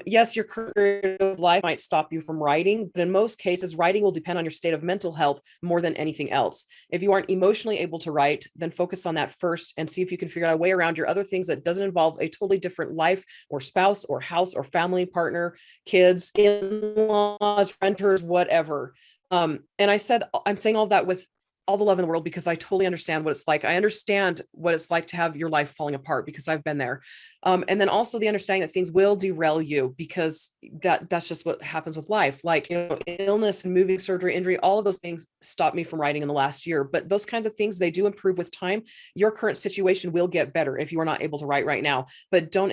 Speaker 2: Yes, your current period of life might stop you from writing, but in most cases, writing will depend on your state of mental health more than anything else. If you aren't emotionally able to write, then focus on that first and see if you can figure out a way around your other things that doesn't involve a totally different life or spouse or house or family, partner, kids, in-laws, renters, whatever. And I'm saying all that with all the love in the world because I totally understand what it's like. I understand what it's like to have your life falling apart because I've been there. And then also the understanding that things will derail you because that's just what happens with life. Like, illness and moving, surgery, injury, all of those things stopped me from writing in the last year. But those kinds of things, they do improve with time. Your current situation will get better if you are not able to write right now. But don't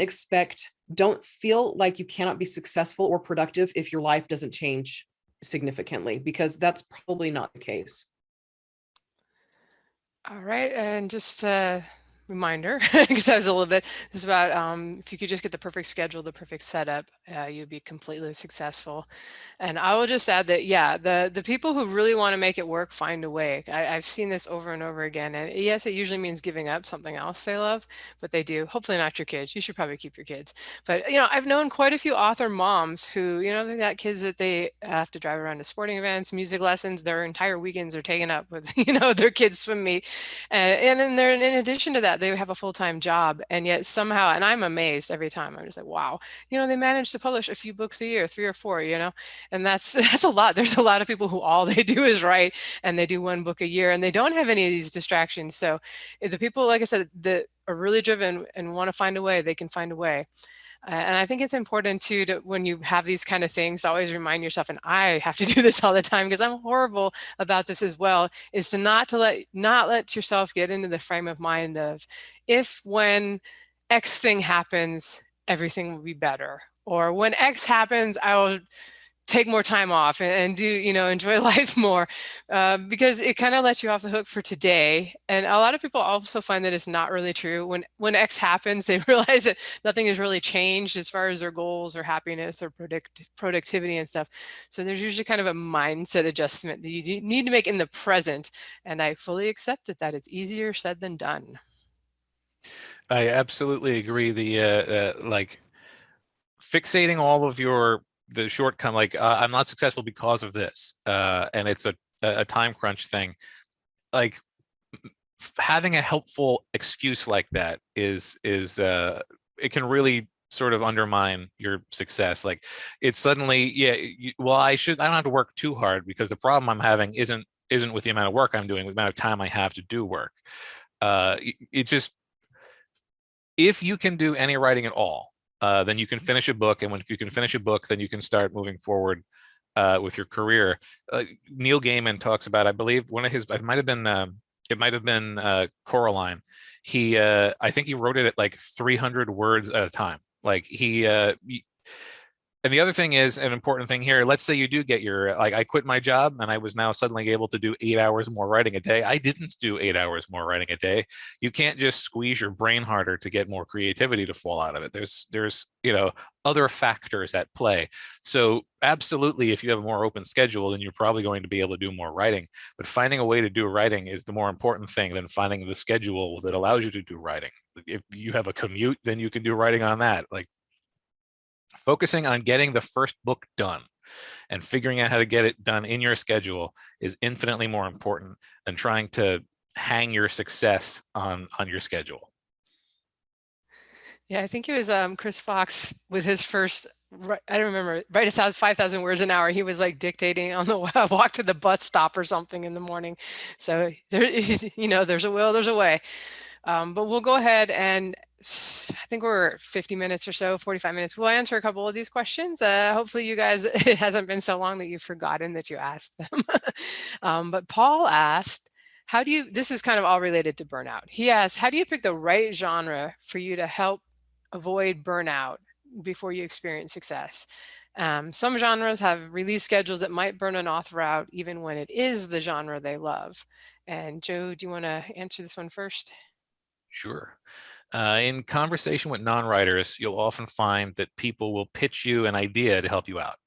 Speaker 2: feel like you cannot be successful or productive if your life doesn't change significantly, because that's probably not the case.
Speaker 1: All right, and just a reminder, because I was a little bit, it's about if you could just get the perfect schedule, the perfect setup, you'd be completely successful. And I will just add that, yeah, the people who really want to make it work find a way. I've seen this over and over again. And yes, it usually means giving up something else they love, but they do. Hopefully not your kids. You should probably keep your kids. But, I've known quite a few author moms who, they've got kids that they have to drive around to sporting events, music lessons. Their entire weekends are taken up with, their kids swim meet. And then in addition to that, they have a full-time job, and yet somehow, and I'm amazed every time, I'm just like, wow, they manage to publish a few books a year, 3 or 4, and that's a lot. There's a lot of people who all they do is write, and they do 1 book a year, and they don't have any of these distractions. So if the people, like I said, that are really driven and want to find a way, they can find a way. And I think it's important too, to when you have these kind of things, to always remind yourself, and I have to do this all the time because I'm horrible about this as well, is to not let yourself get into the frame of mind of, if when X thing happens, everything will be better, or when X happens, I will take more time off and do, enjoy life more, because it kind of lets you off the hook for today. And a lot of people also find that it's not really true. When X happens, they realize that nothing has really changed as far as their goals or happiness or productivity and stuff. So there's usually kind of a mindset adjustment that you need to make in the present. And I fully accept that it's easier said than done.
Speaker 3: I absolutely agree. The like fixating all of your the shortcoming, like I'm not successful because of this, and it's a time crunch thing. Like having a helpful excuse like that is it can really sort of undermine your success. Like it's suddenly, yeah, well, I don't have to work too hard because the problem I'm having isn't with the amount of work I'm doing, with the amount of time I have to do work. It just, if you can do any writing at all, then you can finish a book, and if you can finish a book, then you can start moving forward with your career. Neil Gaiman talks about, I believe, one of his, it might have been Coraline. I think he wrote it at like 300 words at a time. Like and the other thing is, an important thing here, let's say you do get your, like, I quit my job and I was now suddenly able to do 8 hours more writing a day. I didn't do 8 hours more writing a day. You can't just squeeze your brain harder to get more creativity to fall out of it. There's other factors at play. So absolutely, if you have a more open schedule, then you're probably going to be able to do more writing. But finding a way to do writing is the more important thing than finding the schedule that allows you to do writing. If you have a commute, then you can do writing on that. Like, focusing on getting the first book done and figuring out how to get it done in your schedule is infinitely more important than trying to hang your success on your schedule.
Speaker 1: Yeah, I think it was Chris Fox with his first, I don't remember, write 5,000 words an hour. He was like dictating on the walk to the bus stop or something in the morning. So there, there's a will, there's a way. But we'll go ahead and I think we're 50 minutes or so, 45 minutes. We'll answer a couple of these questions. Hopefully you guys, it hasn't been so long that you've forgotten that you asked them. But Paul asked, this is kind of all related to burnout. He asked, how do you pick the right genre for you to help avoid burnout before you experience success? Some genres have release schedules that might burn an author out even when it is the genre they love. And Joe, do you want to answer this one first?
Speaker 3: Sure. In conversation with non-writers, you'll often find that people will pitch you an idea to help you out,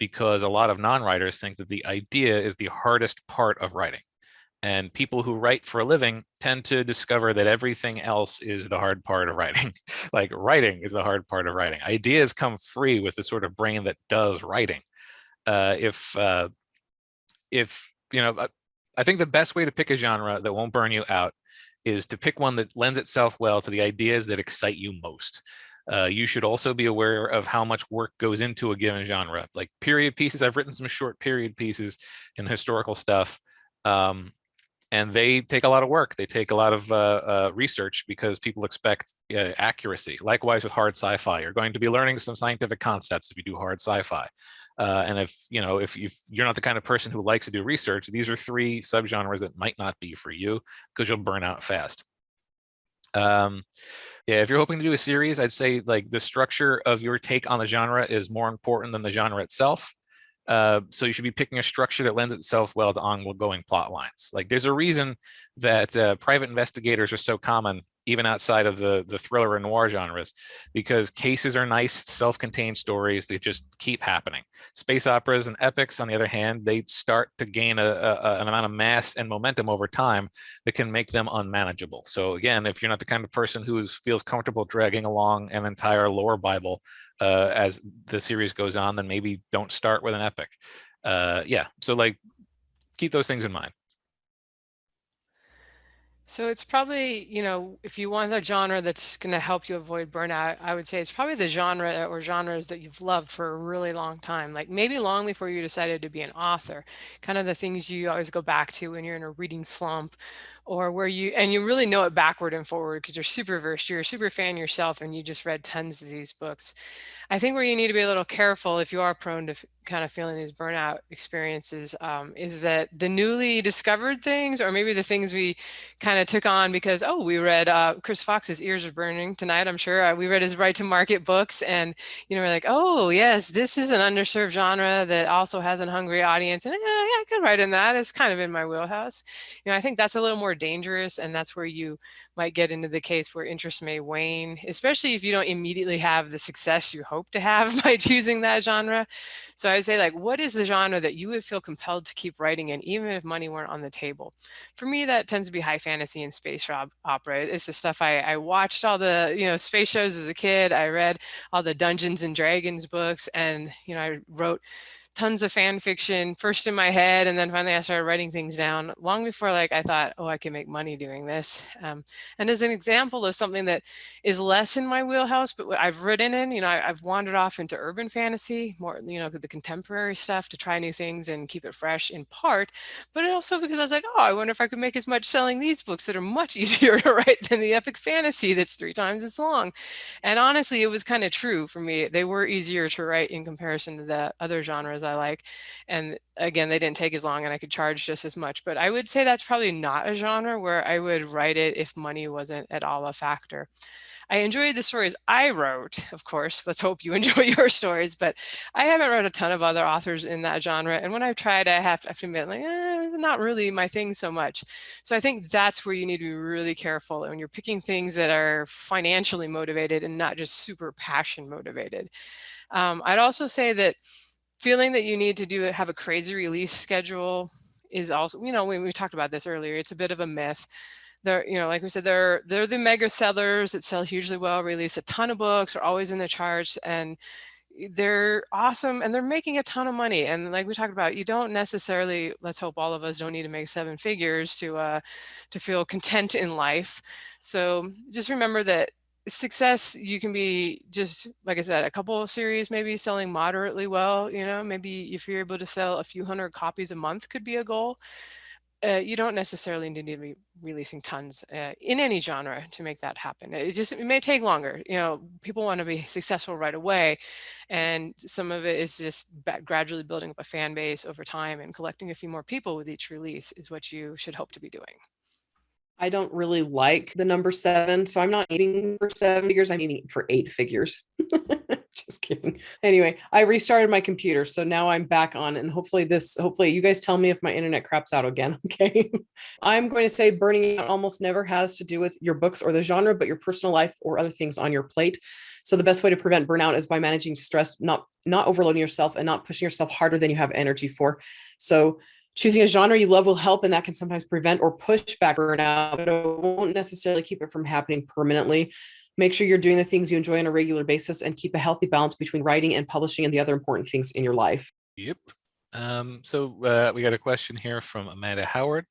Speaker 3: because a lot of non-writers think that the idea is the hardest part of writing. And people who write for a living tend to discover that everything else is the hard part of writing. Like, writing is the hard part of writing. Ideas come free with the sort of brain that does writing. If I think the best way to pick a genre that won't burn you out is to pick one that lends itself well to the ideas that excite you most. You should also be aware of how much work goes into a given genre. Like period pieces, I've written some short period pieces and historical stuff, and they take a lot of work. They take a lot of research because people expect accuracy. Likewise with hard sci-fi, you're going to be learning some scientific concepts if you do hard sci-fi. And if you're not the kind of person who likes to do research, these are 3 subgenres that might not be for you because you'll burn out fast. Yeah, if you're hoping to do a series, I'd say like the structure of your take on the genre is more important than the genre itself. So you should be picking a structure that lends itself well to ongoing plot lines. Like, there's a reason that private investigators are so common, even outside of the thriller and noir genres, because cases are nice, self-contained stories. They just keep happening. Space operas and epics, on the other hand, they start to gain an amount of mass and momentum over time that can make them unmanageable. So again, if you're not the kind of person who feels comfortable dragging along an entire lore Bible as the series goes on, then maybe don't start with an epic. Yeah, so like, keep those things in mind.
Speaker 1: So it's probably, if you want a genre that's going to help you avoid burnout, I would say it's probably the genre or genres that you've loved for a really long time, like maybe long before you decided to be an author, kind of the things you always go back to when you're in a reading slump, or where you really know it backward and forward because you're super versed, you're a super fan yourself, and you just read tons of these books. I think where you need to be a little careful if you are prone to kind of feeling these burnout experiences is that the newly discovered things, or maybe the things we kind of took on because, we read Chris Fox's Ears Are Burning tonight, I'm sure. We read his Right to Market books, and, we're like, oh, yes, this is an underserved genre that also has a hungry audience. And yeah, I could write in that. It's kind of in my wheelhouse. I think that's a little more more dangerous, and that's where you might get into the case where interest may wane, especially if you don't immediately have the success you hope to have by choosing that genre. So I would say, like, what is the genre that you would feel compelled to keep writing in, even if money weren't on the table? For me, that tends to be high fantasy and space opera. It's the stuff I watched all the, space shows as a kid. I read all the Dungeons and Dragons books, and, I wrote tons of fan fiction first in my head, and then finally I started writing things down long before, like, I thought, oh, I can make money doing this. And as an example of something that is less in my wheelhouse, but what I've written in, I've wandered off into urban fantasy, more, the contemporary stuff, to try new things and keep it fresh, in part, but also because I was like, oh, I wonder if I could make as much selling these books that are much easier to write than the epic fantasy that's 3 times as long. And honestly, it was kind of true for me. They were easier to write in comparison to the other genres I like. And again, they didn't take as long and I could charge just as much. But I would say that's probably not a genre where I would write it if money wasn't at all a factor. I enjoyed the stories I wrote, of course. Let's hope you enjoy your stories, but I haven't read a ton of other authors in that genre. And when I've tried, I have to admit, like, not really my thing so much. So I think that's where you need to be really careful when you're picking things that are financially motivated and not just super passion motivated. I'd also say that feeling that you need to have a crazy release schedule is also, we talked about this earlier, it's a bit of a myth. They're, like we said, they're the mega sellers that sell hugely well, release a ton of books, are always in the charts, and they're awesome, and they're making a ton of money. And like we talked about, you don't necessarily, let's hope all of us don't need to make 7 figures to feel content in life. So just remember that success, you can be, just like I said, a couple of series maybe selling moderately well, maybe if you're able to sell a few hundred copies a month could be a goal. You don't necessarily need to be releasing tons in any genre to make that happen. It may take longer. People want to be successful right away, and some of it is just gradually building up a fan base over time and collecting a few more people with each release is what you should hope to be doing.
Speaker 2: I don't really like the number 7, so I'm not aiming for 7 figures. I'm aiming for 8 figures. Just kidding. Anyway, I restarted my computer, so now I'm back on, and hopefully you guys tell me if my internet craps out again. Okay. I'm going to say burning out almost never has to do with your books or the genre, but your personal life or other things on your plate. So the best way to prevent burnout is by managing stress, not overloading yourself and not pushing yourself harder than you have energy for. So choosing a genre you love will help, and that can sometimes prevent or push back burnout, but it won't necessarily keep it from happening permanently. Make sure you're doing the things you enjoy on a regular basis and keep a healthy balance between writing and publishing and the other important things in your life.
Speaker 3: Yep. We got a question here from Amanda Howard.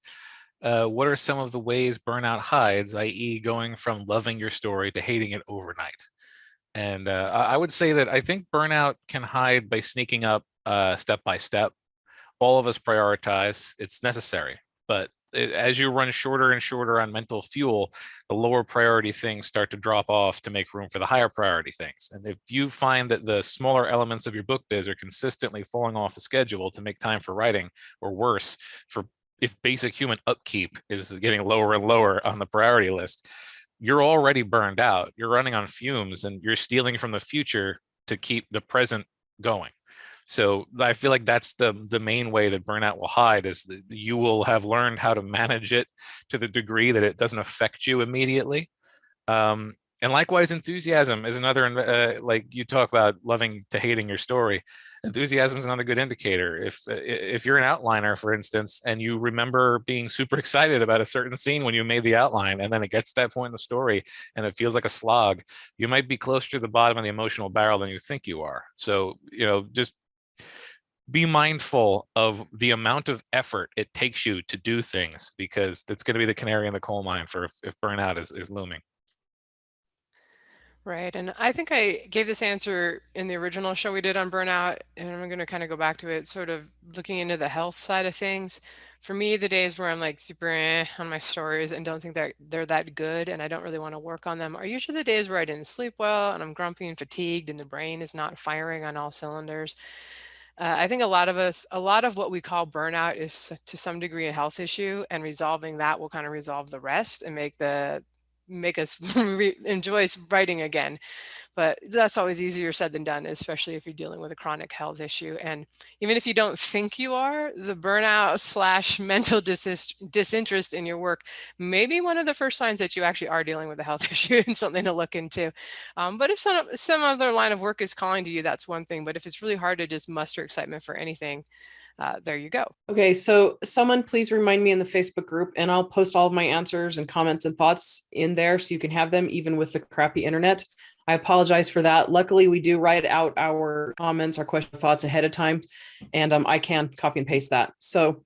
Speaker 3: What are some of the ways burnout hides, i.e. going from loving your story to hating it overnight? And I would say that I think burnout can hide by sneaking up step by step. All of us prioritize, it's necessary, but as you run shorter and shorter on mental fuel, the lower priority things start to drop off to make room for the higher priority things. And if you find that the smaller elements of your book biz are consistently falling off the schedule to make time for writing, or worse, if basic human upkeep is getting lower and lower on the priority list, you're already burned out. You're running on fumes, and you're stealing from the future to keep the present going. So I feel like that's the main way that burnout will hide, is that you will have learned how to manage it to the degree that it doesn't affect you immediately. And likewise, enthusiasm is another, like you talk about loving to hating your story. Enthusiasm is another good indicator. If you're an outliner, for instance, and you remember being super excited about a certain scene when you made the outline, and then it gets to that point in the story and it feels like a slog, you might be closer to the bottom of the emotional barrel than you think you are. So, just be mindful of the amount of effort it takes you to do things, because that's going to be the canary in the coal mine for if burnout is looming.
Speaker 1: Right. And I think I gave this answer in the original show we did on burnout, and I'm going to kind of go back to it, sort of looking into the health side of things. For me, the days where I'm like super on my stories and don't think that they're that good and I don't really want to work on them are usually the days where I didn't sleep well and I'm grumpy and fatigued and the brain is not firing on all cylinders. I think a lot of what we call burnout is to some degree a health issue, and resolving that will kind of resolve the rest and make us enjoy writing again. but that's always easier said than done, especially if you're dealing with a chronic health issue. And even if you don't think you are, the burnout / mental disinterest in your work may be one of the first signs that you actually are dealing with a health issue and something to look into. But if some other line of work is calling to you, that's one thing. But if it's really hard to just muster excitement for anything, there you go.
Speaker 2: Okay, so someone please remind me in the Facebook group, and I'll post all of my answers and comments and thoughts in there so you can have them even with the crappy internet. I apologize for that. Luckily, we do write out our comments, our question thoughts ahead of time, and I can copy and paste that. So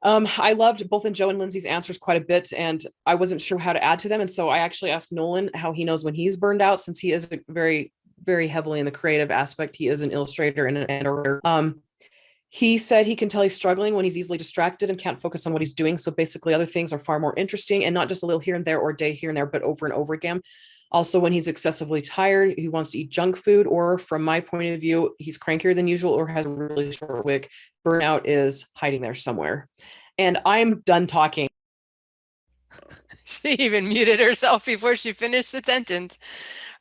Speaker 2: I loved both in Joe and Lindsay's answers quite a bit, and I wasn't sure how to add to them. And so I actually asked Nolan how he knows when he's burned out, since he is very, very heavily in the creative aspect. He is an illustrator and an editor. He said he can tell he's struggling when he's easily distracted and can't focus on what he's doing. So basically, other things are far more interesting, and not just a little here and there or a day here and there, but over and over again. Also, when he's excessively tired, he wants to eat junk food, or from my point of view, he's crankier than usual or has a really short wick. Burnout is hiding there somewhere. And I'm done talking.
Speaker 1: She even muted herself before she finished the sentence.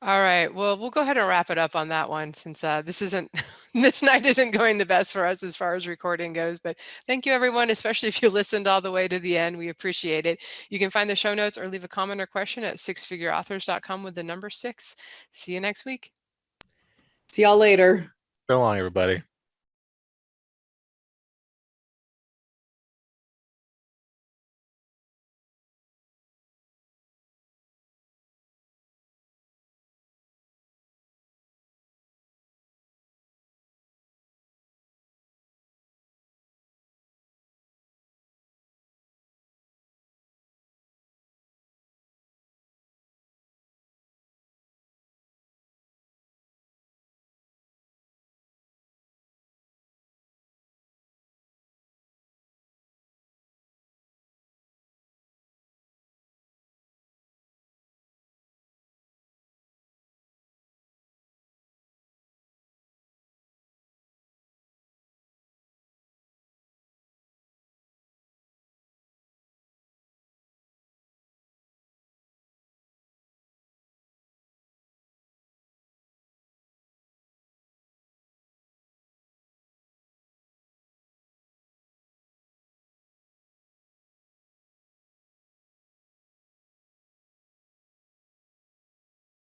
Speaker 1: All right, well, we'll go ahead and wrap it up on that one, since this night isn't going the best for us as far as recording goes. But thank you, everyone, especially if you listened all the way to the end. We appreciate it. You can find the show notes or leave a comment or question at sixfigureauthors.com with the number 6. See you next week.
Speaker 2: See y'all later.
Speaker 3: So long, everybody.